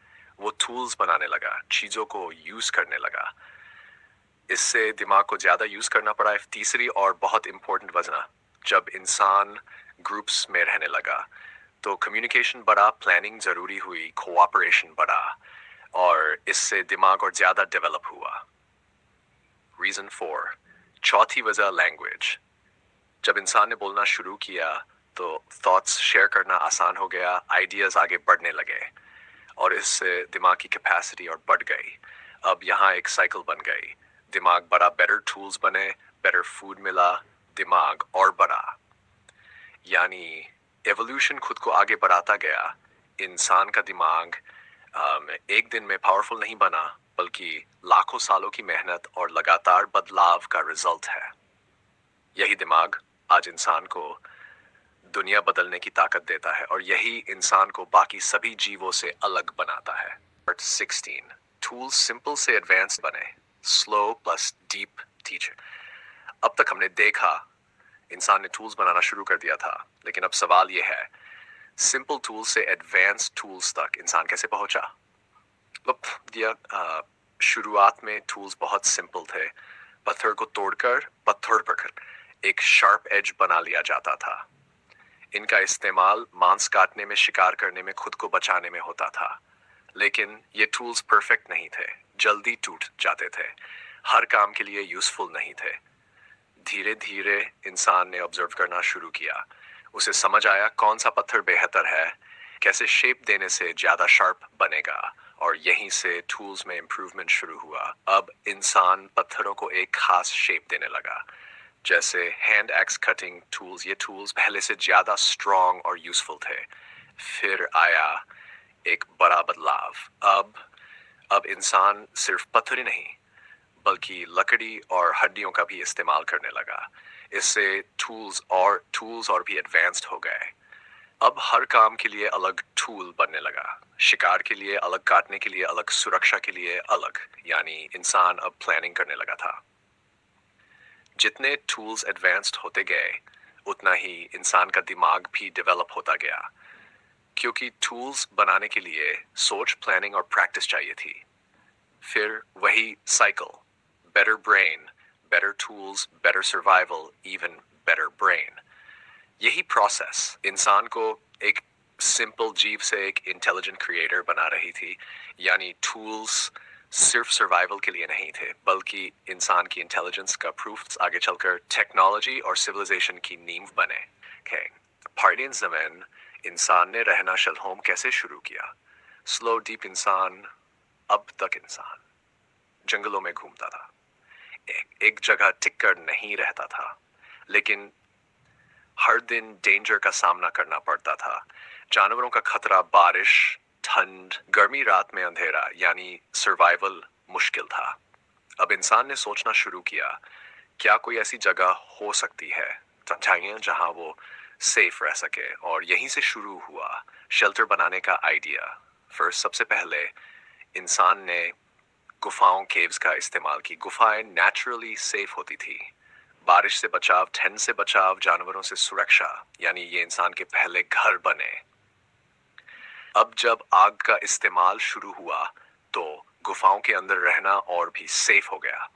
वो टूल्स बनाने लगा, चीजों को यूज करने लगा। इससे दिमाग को ज्यादा यूज करना पड़ा। तीसरी और बहुत इंपॉर्टेंट वजह, जब इंसान ग्रुप्स में रहने लगा तो कम्युनिकेशन बढ़ा, प्लानिंग जरूरी हुई, कोऑपरेशन बढ़ा और इससे दिमाग और ज्यादा डेवलप हुआ। रीजन 4, चौथी वजह, लैंग्वेज। जब इंसान ने बोलना शुरू किया तो थॉट्स शेयर करना आसान हो गया, आइडियाज आगे बढ़ने लगे और इससे दिमाग की कैपेसिटी और बढ़ गई। अब यहाँ एक साइकिल बन गई, दिमाग बड़ा, बेटर टूल्स बने, बेटर फूड मिला, दिमाग और बढ़ा। यानी एवोल्यूशन खुद को आगे बढ़ाता गया। इंसान का दिमाग एक दिन में पावरफुल नहीं बना, बल्कि लाखों सालों की मेहनत और लगातार बदलाव का रिजल्ट है। यही दिमाग आज इंसान को दुनिया बदलने की ताकत देता है और यही इंसान को बाकी सभी जीवों से अलग बनाता है। पार्ट 16, टूल्स सिंपल से एडवांस बने। Slow plus deep teacher. अब तक हमने देखा इंसान ने टूल्स बनाना शुरू कर दिया था, लेकिन अब सवाल यह है, सिंपल टूल्स से एडवांस टूल्स तक इंसान कैसे पहुंचा? शुरुआत में टूल्स बहुत सिंपल थे। पत्थर को तोड़कर पत्थर पर एक शार्प एज बना लिया जाता था। इनका इस्तेमाल मांस काटने में, शिकार करने में, खुद को बचाने में होता था। लेकिन ये टूल्स परफेक्ट नहीं थे, जल्दी टूट जाते थे, हर काम के लिए यूजफुल नहीं थे। धीरे धीरे इंसान ने ऑब्जर्व करना शुरू किया। उसे समझ आया कौन सा पत्थर बेहतर है, कैसे शेप देने से ज्यादा शार्प बनेगा और यहीं से टूल्स में इंप्रूवमेंट शुरू हुआ। अब इंसान पत्थरों को एक खास शेप देने लगा, जैसे हैंड एक्स कटिंग टूल्स, ये टूल्स पहले से ज्यादा स्ट्रॉन्ग और यूजफुल थे। फिर आया एक बड़ा बदलाव। अब इंसान सिर्फ पत्थर ही नहीं बल्कि लकड़ी और हड्डियों का भी इस्तेमाल करने लगा। इससे टूल्स और भी एडवांस्ड हो गए। अब हर काम के लिए अलग टूल बनने लगा। शिकार के लिए अलग, काटने के लिए अलग, सुरक्षा के लिए अलग। यानी इंसान अब प्लानिंग करने लगा था। जितने टूल्स एडवांस्ड होते गए उतना ही इंसान का दिमाग भी डेवलप होता गया, क्योंकि टूल्स बनाने के लिए सोच, प्लानिंग और प्रैक्टिस चाहिए थी। फिर वही cycle, better brain, better tools, better survival, even better brain. यही प्रोसेस इंसान को एक सिंपल जीव से एक इंटेलिजेंट क्रिएटर बना रही थी। यानी टूल्स सिर्फ सर्वाइवल के लिए नहीं थे बल्कि इंसान की इंटेलिजेंस का प्रूफ आगे चलकर टेक्नोलॉजी और सिविलाइजेशन की नींव बने। Okay. पार्डियन ज़मीन इंसान ने रहना शलहोम कैसे शुरू किया। स्लो डीप इंसान, अब तक इंसान जंगलों में घूमता था। एक जगह टिककर नहीं रहता था, लेकिन हर दिन डेंजर का सामना करना पड़ता था। जानवरों का खतरा, बारिश, ठंड, गर्मी, रात में अंधेरा, यानी सर्वाइवल मुश्किल था। अब इंसान ने सोचना शुरू किया, क्या कोई ऐसी जगह हो सकती है जहां वो सेफ रह सके। और यहीं से शुरू हुआ शेल्टर बनाने का आइडिया। फिर सबसे पहले इंसान ने गुफाओं, केव्स का इस्तेमाल की। गुफाएं नेचुरली सेफ होती थी। बारिश से बचाव, ठंड से बचाव, जानवरों से सुरक्षा, यानी ये इंसान के पहले घर बने। अब जब आग का इस्तेमाल शुरू हुआ तो गुफाओं के अंदर रहना और भी सेफ हो गया,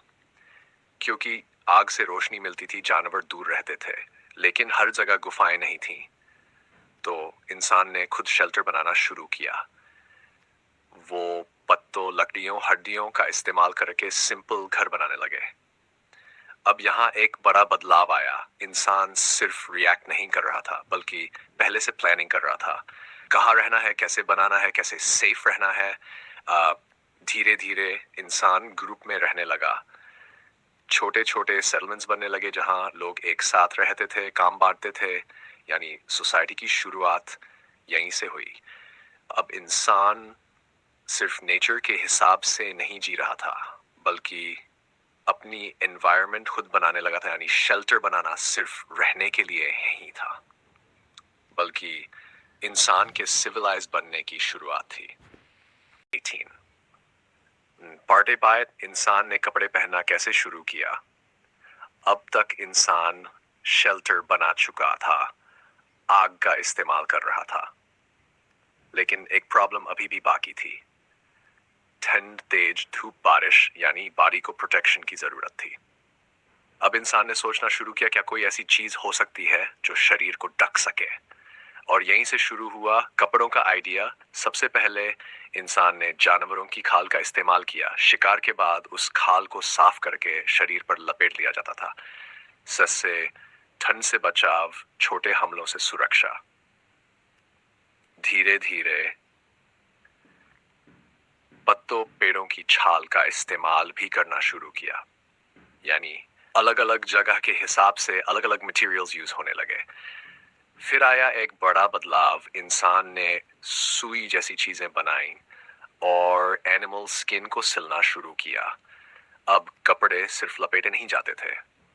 क्योंकि आग से रोशनी मिलती थी, जानवर दूर रहते थे। लेकिन हर जगह गुफाएं नहीं थी, तो इंसान ने खुद शेल्टर बनाना शुरू किया। वो पत्तों, लकड़ियों, हड्डियों का इस्तेमाल करके सिंपल घर बनाने लगे। अब यहाँ एक बड़ा बदलाव आया। इंसान सिर्फ रिएक्ट नहीं कर रहा था बल्कि पहले से प्लानिंग कर रहा था। कहाँ रहना है, कैसे बनाना है, कैसे सेफ रहना है। धीरे धीरे इंसान ग्रुप में रहने लगा। छोटे छोटे सेटलमेंट्स बनने लगे जहाँ लोग एक साथ रहते थे, काम बांटते थे। यानी सोसाइटी की शुरुआत यहीं से हुई। अब इंसान सिर्फ नेचर के हिसाब से नहीं जी रहा था बल्कि अपनी एनवायरनमेंट खुद बनाने लगा था। यानी शेल्टर बनाना सिर्फ रहने के लिए नहीं था बल्कि इंसान के सिविलाइज बनने की शुरुआत थी। 18 पार्टे पायट इंसान ने कपड़े पहनना कैसे शुरू किया। अब तक इंसान शेल्टर बना चुका था, आग का इस्तेमाल कर रहा था। लेकिन एक प्रॉब्लम अभी भी बाकी थी। ठंड, तेज धूप, बारिश, यानी बॉडी को प्रोटेक्शन की जरूरत थी। अब इंसान ने सोचना शुरू किया, क्या कोई ऐसी चीज हो सकती है जो शरीर को ढक सके। और यहीं से शुरू हुआ कपड़ों का आइडिया। सबसे पहले इंसान ने जानवरों की खाल का इस्तेमाल किया। शिकार के बाद उस खाल को साफ करके शरीर पर लपेट लिया जाता था। इससे ठंड से बचाव, छोटे हमलों से सुरक्षा। धीरे धीरे पत्तों, पेड़ों की छाल का इस्तेमाल भी करना शुरू किया। यानी अलग अलग जगह के हिसाब से अलग अलग मटेरियल्स यूज होने लगे। फिर आया एक बड़ा बदलाव। इंसान ने सुई जैसी चीजें बनाई और एनिमल स्किन को सिलना शुरू किया। अब कपड़े सिर्फ लपेटे नहीं जाते थे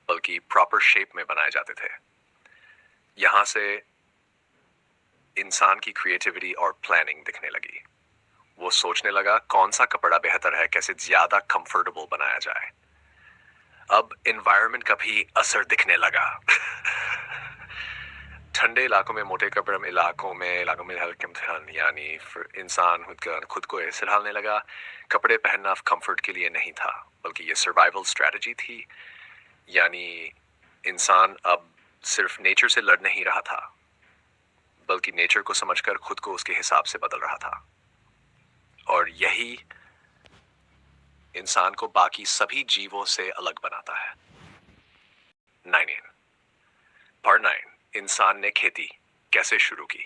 बल्कि प्रॉपर शेप में बनाए जाते थे। यहां से इंसान की क्रिएटिविटी और प्लानिंग दिखने लगी। वो सोचने लगा कौन सा कपड़ा बेहतर है, कैसे ज्यादा कंफर्टेबल बनाया जाए। अब एनवायरनमेंट का भी असर दिखने लगा। ठंडे इलाकों में मोटे कपड़े, इलाकों में हल्के, यानी इंसान खुद को ऐसे ढालने लगा। कपड़े पहनना कंफर्ट के लिए नहीं था बल्कि ये सर्वाइवल स्ट्रेटजी थी। यानी इंसान अब सिर्फ नेचर से लड़ नहीं रहा था बल्कि नेचर को समझकर खुद को उसके हिसाब से बदल रहा था। और यही इंसान को बाकी सभी जीवों से अलग बनाता है। 9 पार्ट 9 इंसान ने खेती कैसे शुरू की।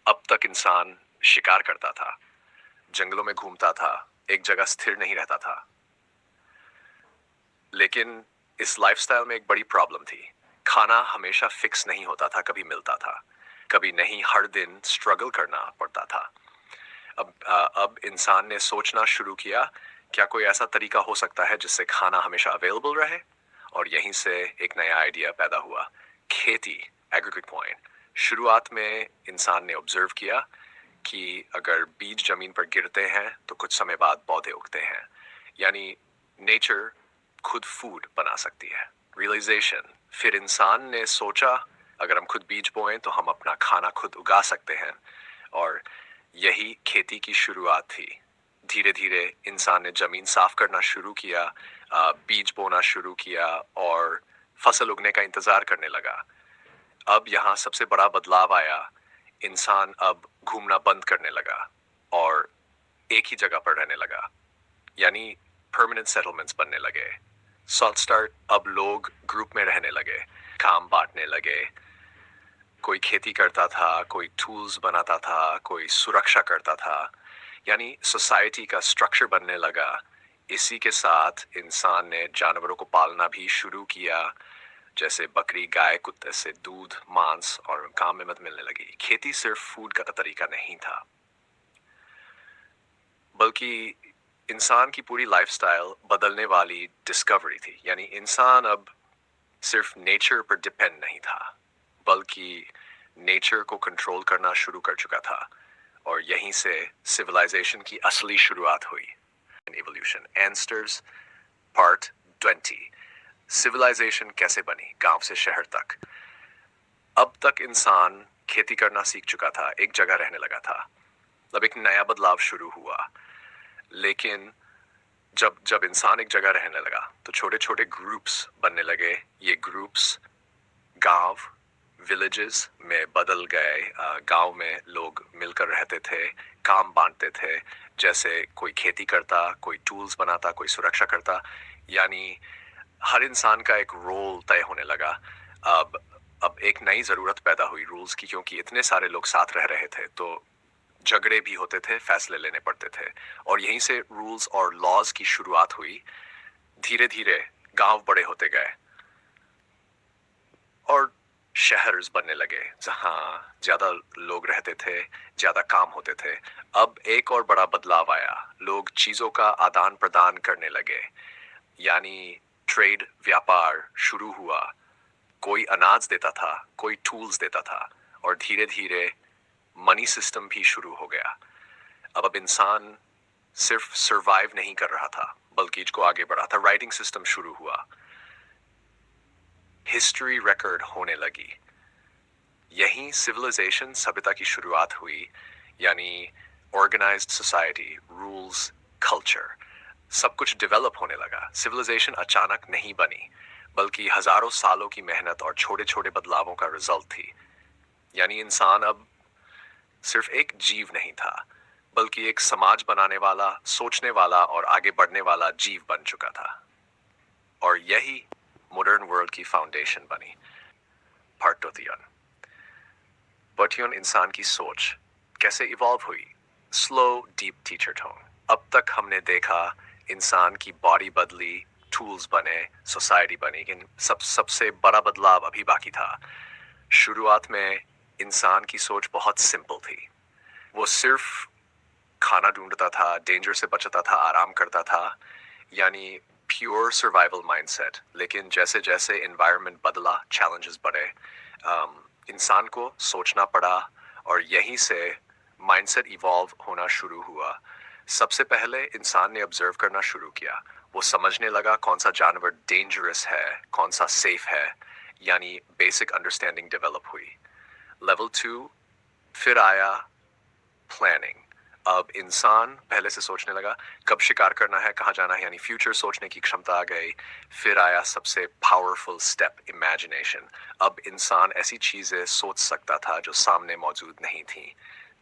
अब तक इंसान शिकार करता था, जंगलों में घूमता था, एक जगह स्थिर नहीं रहता था। लेकिन इस लाइफस्टाइल में एक बड़ी प्रॉब्लम थी। खाना हमेशा फिक्स नहीं होता था, कभी मिलता था, कभी नहीं, हर दिन स्ट्रगल करना पड़ता था। अब इंसान ने सोचना शुरू किया, क्या कोई ऐसा तरीका हो सकता है जिससे खाना हमेशा अवेलेबल रहे? और यहीं से एक नया आइडिया पैदा हुआ, खेती, एग्रीगेट पॉइंट। शुरुआत में इंसान ने ऑब्जर्व किया कि अगर बीज जमीन पर गिरते हैं तो कुछ समय बाद पौधे उगते हैं, यानी नेचर खुद फूड बना सकती है। रियलाइजेशन, फिर इंसान ने सोचा अगर हम खुद बीज बोएं तो हम अपना खाना खुद उगा सकते हैं, और यही खेती की शुरुआत थी। धीरे धीरे इंसान ने जमीन साफ करना शुरू किया, बीज बोना शुरू किया और फसल उगने का इंतजार करने लगा। अब यहाँ सबसे बड़ा बदलाव आया, इंसान अब घूमना बंद करने लगा और एक ही जगह पर रहने लगा, यानी परमानेंट सेटलमेंट्स बनने लगे। सॉफ्ट स्टार्ट, अब लोग ग्रुप में रहने लगे, काम बांटने लगे। कोई खेती करता था, कोई टूल्स बनाता था, कोई सुरक्षा करता था, यानी सोसाइटी का स्ट्रक्चर बनने लगा। इसी के साथ इंसान ने जानवरों को पालना भी शुरू किया, जैसे बकरी, गाय, कुत्ते से दूध, मांस और काम में मदद मिलने लगी। खेती सिर्फ फूड का तरीका नहीं था, बल्कि इंसान की पूरी लाइफस्टाइल बदलने वाली डिस्कवरी थी। यानी इंसान अब सिर्फ नेचर पर डिपेंड नहीं था, बल्कि नेचर को कंट्रोल करना शुरू कर चुका था। और यहीं से सिविलाइजेशन की असली शुरुआत हुई। Evolution, एंस्टर्स, part 20। सिविलाइजेशन कैसे बनी, गांव से शहर तक। अब तक इंसान खेती करना सीख चुका था, एक जगह रहने लगा था। अब एक नया बदलाव शुरू हुआ, लेकिन जब जब इंसान एक जगह रहने लगा तो छोटे छोटे ग्रुप्स बनने लगे। ये ग्रुप्स गांव, विलेजेस में बदल गए। गांव में लोग मिलकर रहते थे, काम बांटते थे, जैसे कोई खेती करता, कोई टूल्स बनाता, कोई सुरक्षा करता, यानी हर इंसान का एक रोल तय होने लगा। अब अब एक नई जरूरत पैदा हुई रूल्स की, क्योंकि इतने सारे लोग साथ रह रहे थे तो झगड़े भी होते थे, फैसले लेने पड़ते थे, और यहीं से रूल्स और लॉज की शुरुआत हुई। धीरे धीरे गांव बड़े होते गए और शहर्स बनने लगे, जहां ज्यादा लोग रहते थे, ज्यादा काम होते थे। अब एक और बड़ा बदलाव आया, लोग चीजों का आदान प्रदान करने लगे, यानी ट्रेड, व्यापार शुरू हुआ। कोई अनाज देता था, कोई टूल्स देता था, और धीरे धीरे मनी सिस्टम भी शुरू हो गया। अब इंसान सिर्फ सरवाइव नहीं कर रहा था, बल्कि इसको आगे बढ़ा था। राइटिंग सिस्टम शुरू हुआ, हिस्ट्री रिकॉर्ड होने लगी। यहीं सिविलाइजेशन, सभ्यता की शुरुआत हुई, यानी ऑर्गेनाइज्ड सोसाइटी, रूल्स, कल्चर, सब कुछ डेवलप होने लगा। सिविलाइजेशन अचानक नहीं बनी, बल्कि हजारों सालों की मेहनत और छोटे छोटे बदलावों का रिजल्ट थी। यानी इंसान अब सिर्फ एक जीव नहीं था, बल्कि एक समाज बनाने वाला, सोचने वाला और आगे बढ़ने वाला जीव बन चुका था। और यही मॉडर्न वर्ल्ड की फाउंडेशन बनी। पार्ट 2। बर्टियन, इंसान की सोच कैसे इवॉल्व हुई। Slow deep teacher tone. अब तक हमने देखा इंसान की बॉडी बदली, टूल्स बने, सोसाइटी बनी, लेकिन सबसे बड़ा बदलाव अभी बाकी था। शुरुआत में इंसान की सोच बहुत सिंपल थी। वो सिर्फ खाना ढूंढता था, डेंजर से बचता था, आराम करता था, यानी प्योर सर्वाइवल माइंडसेट। लेकिन जैसे जैसे एनवायरनमेंट बदला, चैलेंजेस बढ़े, इंसान को सोचना पड़ा, और यहीं से माइंडसेट इवॉल्व होना शुरू हुआ। सबसे पहले इंसान ने ऑब्जर्व करना शुरू किया। वो समझने लगा कौन सा जानवर डेंजरस है, कौन सा सेफ है, यानी बेसिक अंडरस्टैंडिंग डेवलप हुई। लेवल 2 फिर आया, प्लानिंग। अब इंसान पहले से सोचने लगा कब शिकार करना है, कहाँ जाना है, यानी फ्यूचर सोचने की क्षमता आ गई। फिर आया सबसे पावरफुल स्टेप, इमेजिनेशन। अब इंसान ऐसी चीजें सोच सकता था जो सामने मौजूद नहीं थी,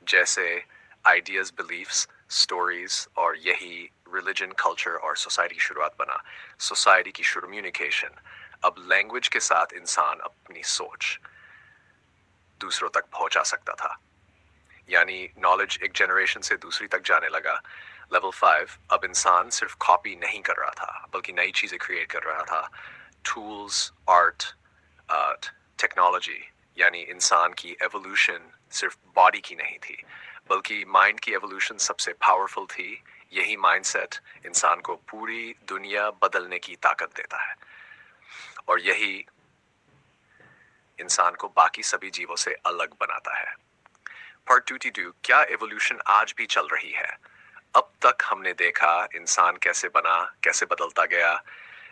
जैसे आइडियाज, बिलीफ्स, स्टोरीज, और यही रिलीजन, कल्चर और सोसाइटी की शुरुआत बना। सोसाइटी की कम्युनिकेशन। अब लैंग्वेज के साथ इंसान अपनी सोच दूसरों तक पहुंचा सकता था, यानी नॉलेज एक जनरेशन से दूसरी तक जाने लगा। लेवल 5, अब इंसान सिर्फ कॉपी नहीं कर रहा था, बल्कि नई चीजें क्रिएट कर रहा था। टूल्स, आर्ट, टेक्नोलॉजी, यानी इंसान की एवोल्यूशन सिर्फ बॉडी की नहीं थी, बल्कि माइंड की एवोल्यूशन सबसे पावरफुल थी। यही माइंडसेट इंसान को पूरी दुनिया बदलने की ताकत देता है, और यही इंसान को बाकी सभी जीवों से अलग बनाता है। पार्ट 22, क्या एवोल्यूशन आज भी चल रही है? अब तक हमने देखा इंसान कैसे बना, कैसे बदलता गया,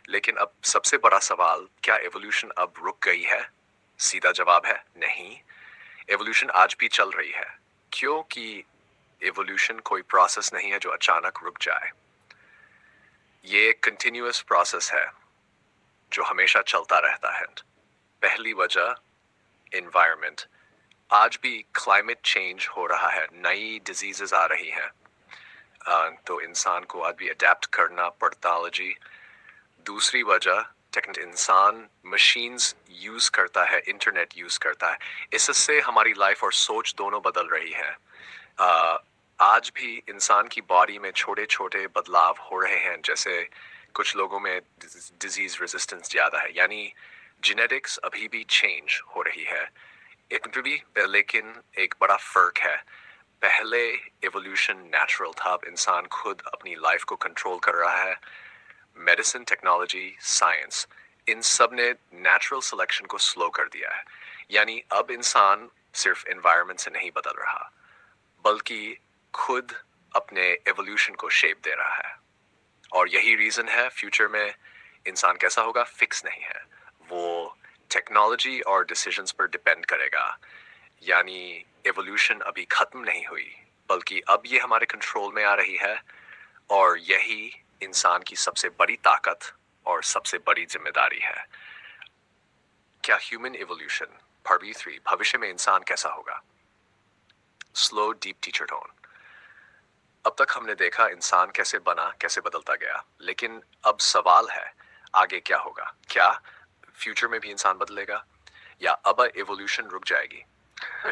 लेकिन अब सबसे बड़ा सवाल, क्या एवोल्यूशन अब रुक गई है? सीधा जवाब है नहीं। एवोल्यूशन आज भी चल रही है, क्योंकि एवोल्यूशन कोई प्रोसेस नहीं है जो अचानक रुक जाए। ये एक कंटिन्यूअस प्रोसेस है जो हमेशा चलता रहता है। पहली वजह, एनवायरनमेंट। आज भी क्लाइमेट चेंज हो रहा है, नई डिजीजेस आ रही हैं, तो इंसान को आज भी अडेप्ट करना पड़ता है। दूसरी वजह, इंसान मशीन्स यूज करता है, इंटरनेट यूज करता है, इससे हमारी लाइफ और सोच दोनों बदल रही है। आज भी इंसान की बॉडी में छोटे छोटे बदलाव हो रहे हैं, जैसे कुछ लोगों में डिजीज रेजिस्टेंस ज्यादा है, यानी जेनेटिक्स अभी भी चेंज हो रही है। लेकिन एक बड़ा फर्क है, पहले एवोल्यूशन नेचुरल था, अब इंसान खुद अपनी लाइफ को कंट्रोल कर रहा है। मेडिसिन, टेक्नोलॉजी, साइंस, इन सब ने नेचुरल सिलेक्शन को स्लो कर दिया है, यानी अब इंसान सिर्फ एनवायरनमेंट से नहीं बदल रहा, बल्कि खुद अपने एवोल्यूशन को शेप दे रहा है। और यही रीजन है फ्यूचर में इंसान कैसा होगा फिक्स नहीं है, वो टेक्नोलॉजी और डिसीजंस पर डिपेंड करेगा। यानी एवोल्यूशन अभी खत्म नहीं हुई, बल्कि अब ये हमारे कंट्रोल में आ रही है, और यही इंसान की सबसे बड़ी ताकत और सबसे बड़ी जिम्मेदारी है। क्या ह्यूमन एवोल्यूशन, पार्ट 3, भविष्य में इंसान कैसा होगा? Slow deep teacher tone. अब तक हमने देखा इंसान कैसे बना, कैसे बदलता गया, लेकिन अब सवाल है आगे क्या होगा? क्या फ्यूचर में भी इंसान बदलेगा, या अब एवोल्यूशन रुक जाएगी,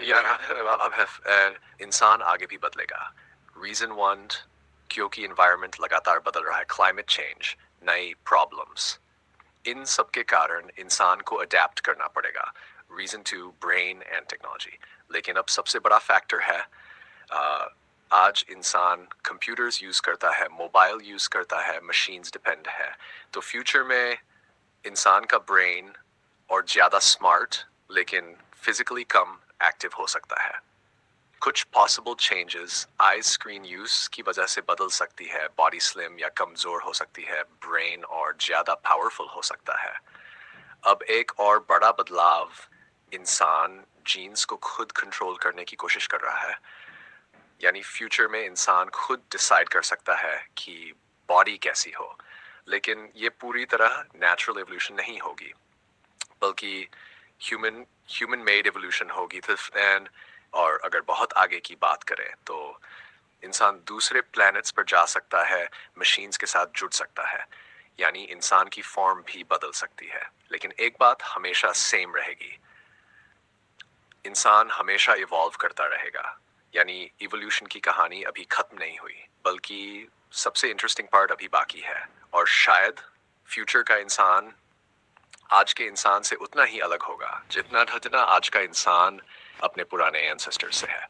या अब इंसान आगे भी बदलेगा? रीजन 1, क्योंकि एनवायरनमेंट लगातार बदल रहा है, क्लाइमेट चेंज, नई प्रॉब्लम्स, इन सब के कारण इंसान को अडेप्ट करना पड़ेगा। Reason 2, brain and technology. लेकिन अब सबसे बड़ा फैक्टर है, आज इंसान कंप्यूटर्स यूज करता है, मोबाइल यूज करता है, मशीन्स डिपेंड है, तो फ्यूचर में इंसान का ब्रेन और ज्यादा स्मार्ट लेकिन फिजिकली कम एक्टिव हो सकता है। कुछ पॉसिबल चेंजेस आई स्क्रीन यूज की वजह से बदल सकती है, बॉडी स्लिम या कमजोर हो सकती है, ब्रेन और ज्यादा पावरफुल हो सकता है। अब एक और बड़ा बदलाव, इंसान जीन्स को खुद कंट्रोल करने की कोशिश कर रहा है, यानी फ्यूचर में इंसान खुद डिसाइड कर सकता है कि बॉडी कैसी हो, लेकिन ये पूरी तरह नेचुरल एवोल्यूशन नहीं होगी, बल्कि ह्यूमन मेड एवोल्यूशन होगी। एंड और अगर बहुत आगे की बात करें तो इंसान दूसरे प्लैनेट्स पर जा सकता है, मशीन्स के साथ जुड़ सकता है, यानी इंसान की फॉर्म भी बदल सकती है। लेकिन एक बात हमेशा सेम रहेगी, इंसान हमेशा इवॉल्व करता रहेगा, यानी इवोल्यूशन की कहानी अभी खत्म नहीं हुई, बल्कि सबसे इंटरेस्टिंग पार्ट अभी बाकी है। और शायद फ्यूचर का इंसान आज के इंसान से उतना ही अलग होगा जितना जितना आज का इंसान अपने पुराने एंसेस्टर से है।